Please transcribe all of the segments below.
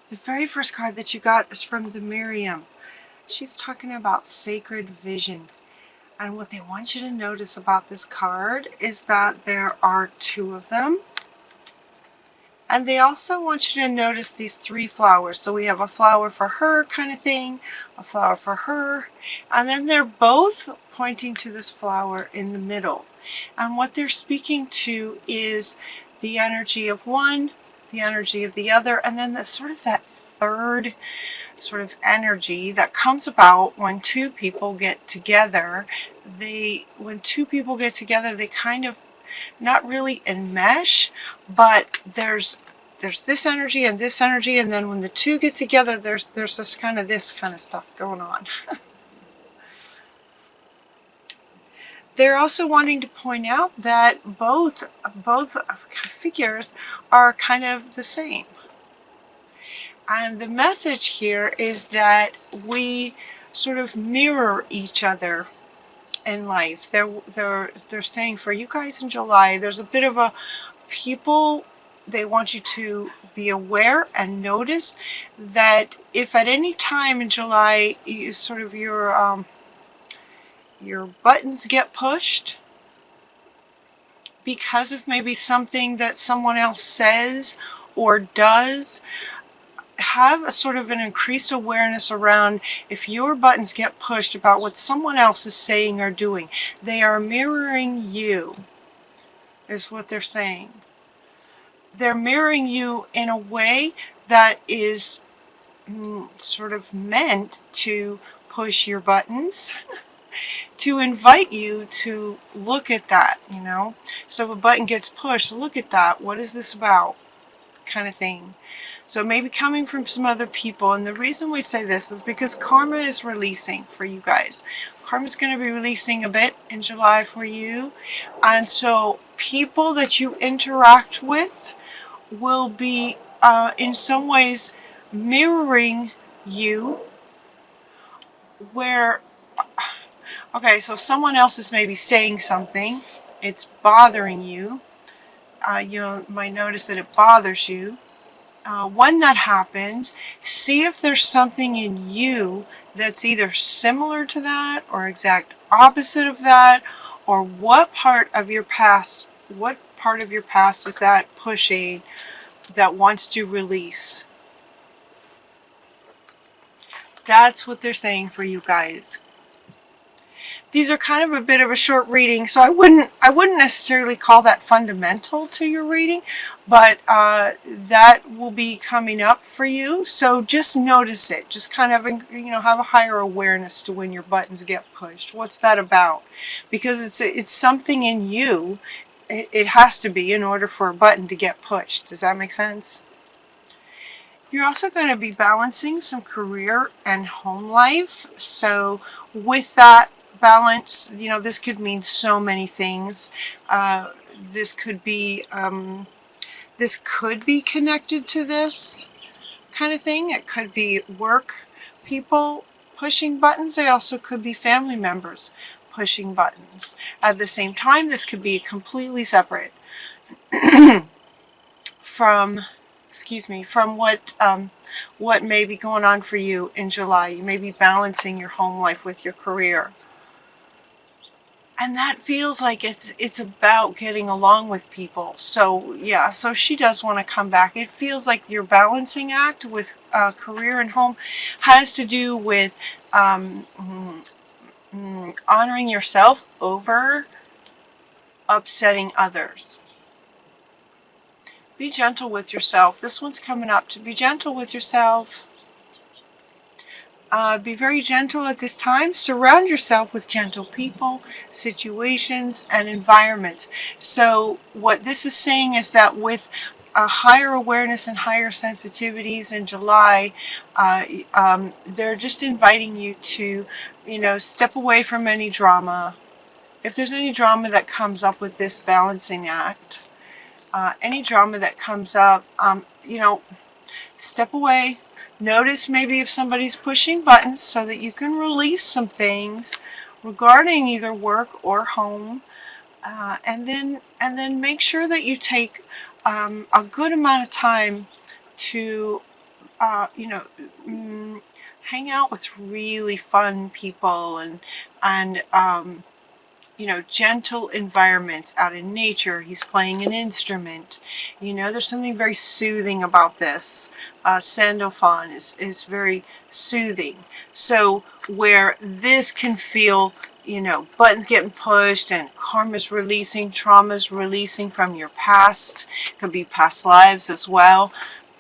The very first card that you got is from the Miriam. She's talking about sacred vision. And what they want you to notice about this card is that there are two of them. And they also want you to notice these three flowers. So we have a flower for her kind of thing, a flower for her, and then they're both pointing to this flower in the middle. And what they're speaking to is the energy of one, the energy of the other, and then that third sort of energy that comes about when two people get together. When two people get together, they kind of not really enmesh, but there's this energy and this energy, and then when the two get together, there's this kind of stuff going on. They're also wanting to point out that both figures are kind of the same. And the message here is that we sort of mirror each other in life. They're saying for you guys in July, there's a bit of a people, they want you to be aware and notice that if at any time in July you sort of your buttons get pushed because of maybe something that someone else says or does, have a sort of an increased awareness around if your buttons get pushed about what someone else is saying or doing. They are mirroring you, is what they're saying. They're mirroring you in a way that is sort of meant to push your buttons, to invite you to look at that, you know. So if a button gets pushed, look at that. What is this about? Kind of thing. So maybe coming from some other people. And the reason we say this is because karma is releasing for you guys. Karma is going to be releasing a bit in July for you. And so people that you interact with will be in some ways mirroring you, where, okay, so someone else is maybe saying something, it's bothering you. You might notice that it bothers you. When that happens, see if there's something in you that's either similar to that or exact opposite of that, or what part of your past is that pushing, that wants to release. That's what they're saying for you guys. These are kind of a bit of a short reading, so I wouldn't necessarily call that fundamental to your reading, but that will be coming up for you. So just notice it. Just kind of, you know, have a higher awareness to when your buttons get pushed. What's that about? Because it's something in you. It has to be in order for a button to get pushed. Does that make sense? You're also going to be balancing some career and home life. So with that balance, you know, this could mean so many things. This could be connected to this kind of thing. It could be work people pushing buttons. It also could be family members pushing buttons. At the same time, this could be completely separate from what may be going on for you in July. You may be balancing your home life with your career. And that feels like it's about getting along with people. So yeah, so she does want to come back. It feels like your balancing act with career and home has to do with honoring yourself over upsetting others. Be gentle with yourself. This one's coming up to be gentle with yourself. Be very gentle at this time. Surround yourself with gentle people, situations, and environments. So what this is saying is that with a higher awareness and higher sensitivities in July, they're just inviting you to, you know, step away from any drama. If there's any drama that comes up with this balancing act, any drama that comes up, you know, step away. Notice maybe if somebody's pushing buttons so that you can release some things regarding either work or home, and then make sure that you take a good amount of time to you know, hang out with really fun people and you know, gentle environments out in nature. He's playing an instrument. You know, there's something very soothing about this. Sandophon is very soothing. So where this can feel, you know, buttons getting pushed and karma's releasing, trauma's releasing from your past. It could be past lives as well.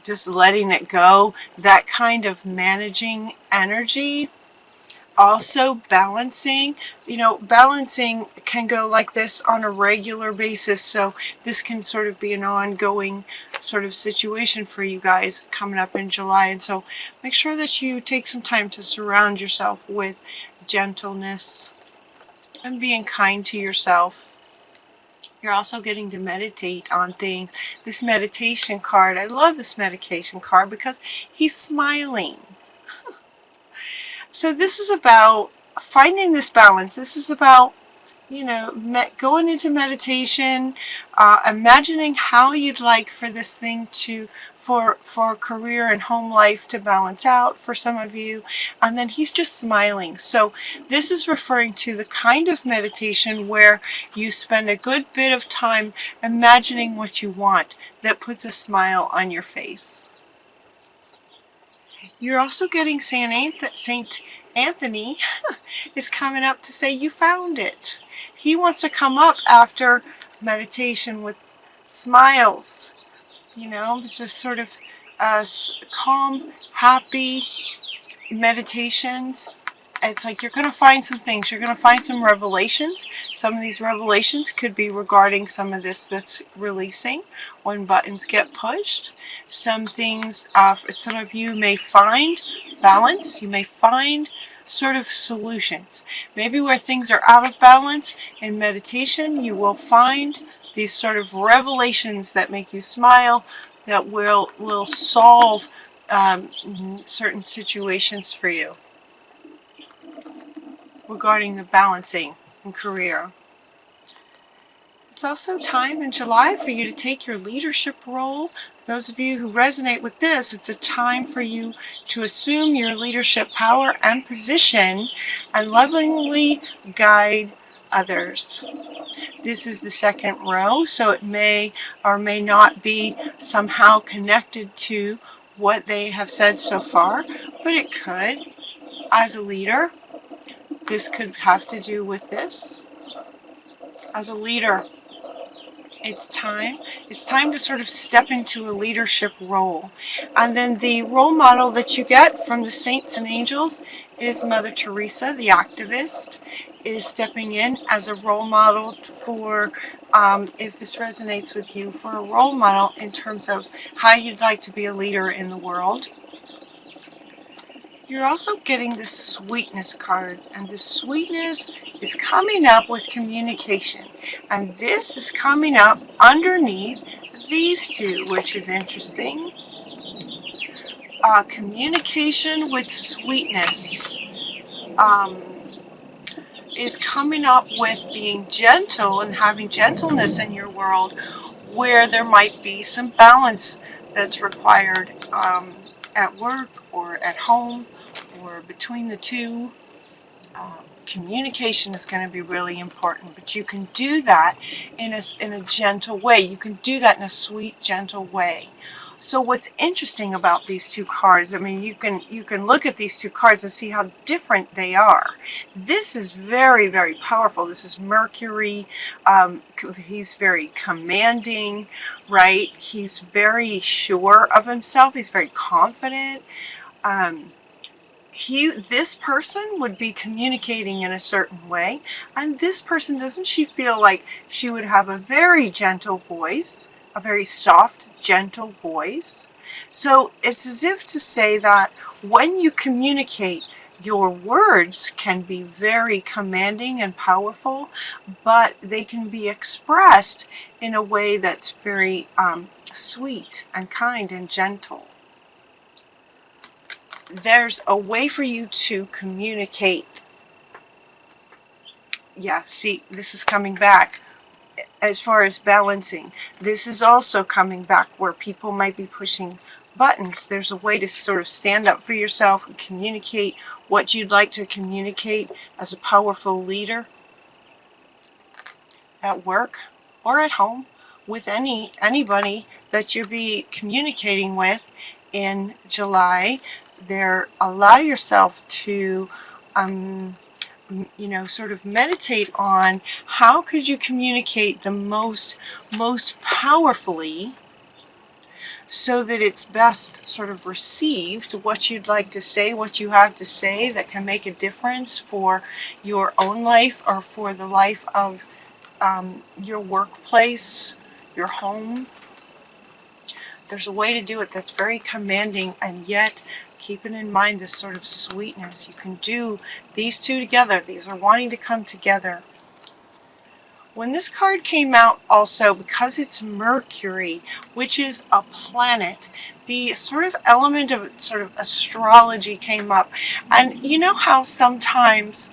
Just letting it go. That kind of managing energy. Also balancing, you know, balancing can go like this on a regular basis. So this can sort of be an ongoing sort of situation for you guys coming up in July. And so make sure that you take some time to surround yourself with gentleness and being kind to yourself. You're also getting to meditate on things. This meditation card, I love this meditation card because he's smiling. So this is about finding this balance. This is about, you know, going into meditation, imagining how you'd like for this thing to, for career and home life to balance out for some of you. And then he's just smiling. So this is referring to the kind of meditation where you spend a good bit of time imagining what you want that puts a smile on your face. You're also getting Saint Anthony is coming up to say you found it. He wants to come up after meditation with smiles. You know, this is sort of calm, happy meditations. It's like you're going to find some things. You're going to find some revelations. Some of these revelations could be regarding some of this that's releasing when buttons get pushed. Some things, some of you may find balance. You may find sort of solutions. Maybe where things are out of balance in meditation, you will find these sort of revelations that make you smile, that will solve certain situations for you regarding the balancing in career. It's also time in July for you to take your leadership role. Those of you who resonate with this, it's a time for you to assume your leadership power and position and lovingly guide others. This is the second row, so it may or may not be somehow connected to what they have said so far, but it could. As a leader, this could have to do with this. As a leader, it's time to sort of step into a leadership role. And then the role model that you get from the saints and angels is Mother Teresa, the activist, is stepping in as a role model for, if this resonates with you, for a role model in terms of how you'd like to be a leader in the world. You're also getting this sweetness card, and this sweetness is coming up with communication. And this is coming up underneath these two, which is interesting. Communication with sweetness is coming up with being gentle and having gentleness in your world, where there might be some balance that's required at work or at home or between the two. Communication is going to be really important, but you can do that in a gentle way. You can do that in a sweet, gentle way. So what's interesting about these two cards, I mean, you can look at these two cards and see how different they are. This is very, very powerful. This is Mercury. He's very commanding, right? He's very sure of himself. He's very confident. This person would be communicating in a certain way, and this person, doesn't she feel like she would have a very gentle voice, a very soft, gentle voice? So it's as if to say that when you communicate, your words can be very commanding and powerful, but they can be expressed in a way that's very sweet and kind and gentle. There's a way for you to communicate. Yeah, see, this is coming back as far as balancing. This is also coming back where people might be pushing buttons, there's a way to sort of stand up for yourself and communicate what you'd like to communicate as a powerful leader at work or at home with anybody that you'll be communicating with in July. Allow yourself to sort of meditate on how could you communicate the most powerfully so that it's best sort of received, what you'd like to say, what you have to say that can make a difference for your own life or for the life of your workplace, your home. There's a way to do it that's very commanding, and yet keeping in mind this sort of sweetness. You can do these two together. These are wanting to come together. When this card came out also, because it's Mercury, which is a planet, the sort of element of sort of astrology came up. And you know how sometimes,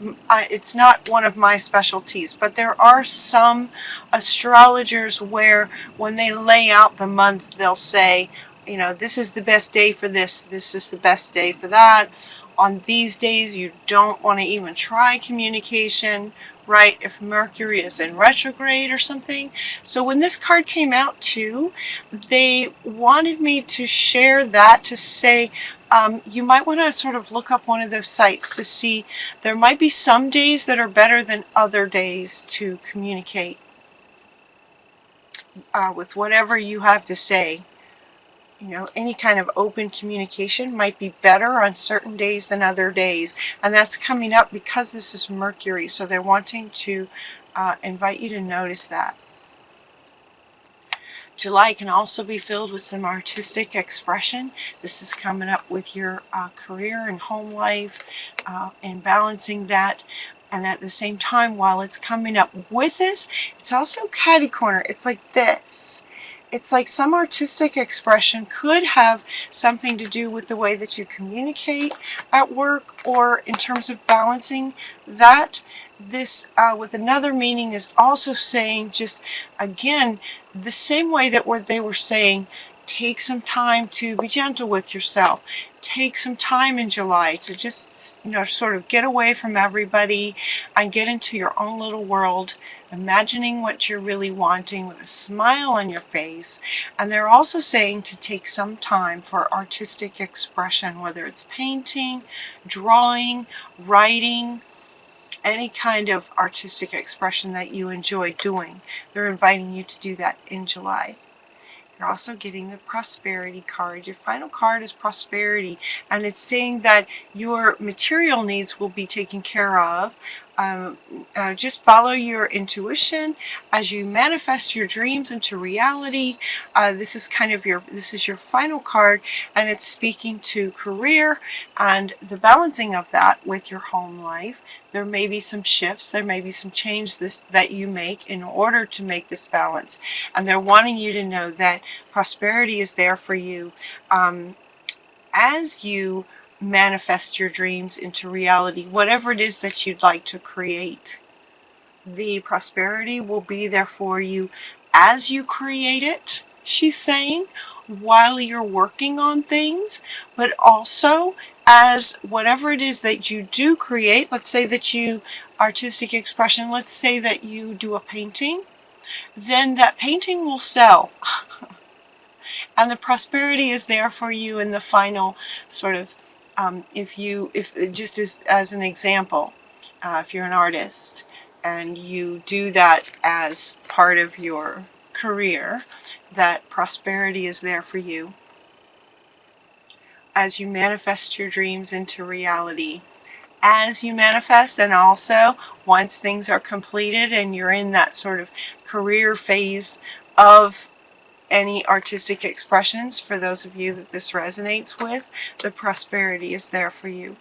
it's not one of my specialties, but there are some astrologers where when they lay out the month, they'll say, this is the best day for this is the best day for that. On these days, you don't want to even try communication, right, if Mercury is in retrograde or something. So when this card came out too, they wanted me to share that, to say, you might want to sort of look up one of those sites to see there might be some days that are better than other days to communicate with whatever you have to say. Any kind of open communication might be better on certain days than other days. And that's coming up because this is Mercury. So they're wanting to invite you to notice that. July can also be filled with some artistic expression. This is coming up with your career and home life and balancing that. And at the same time, while it's coming up with this, it's also catty-corner. It's like this. It's like some artistic expression could have something to do with the way that you communicate at work or in terms of balancing that. This, with another meaning, is also saying just, again, the same way that they were saying, take some time to be gentle with yourself. Take some time in July to just, sort of get away from everybody and get into your own little world, imagining what you're really wanting with a smile on your face. And they're also saying to take some time for artistic expression, whether it's painting, drawing, writing, any kind of artistic expression that you enjoy doing. They're inviting you to do that in July. You're also getting the prosperity card. Your final card is prosperity, and it's saying that your material needs will be taken care of. Just follow your intuition as you manifest your dreams into reality. This is your final card, and it's speaking to career and the balancing of that with your home life. There may be some shifts, there may be some change that you make in order to make this balance. And they're wanting you to know that prosperity is there for you as you manifest your dreams into reality, whatever it is that you'd like to create. The prosperity will be there for you as you create it, she's saying, while you're working on things, but also as whatever it is that you do create. Let's say that you artistic expression, let's say that you do a painting, then that painting will sell. And the prosperity is there for you in the final sort of, if just as an example, if you're an artist and you do that as part of your career, that prosperity is there for you as you manifest your dreams into reality. As you manifest, and also once things are completed and you're in that sort of career phase of any artistic expressions, for those of you that this resonates with, the prosperity is there for you.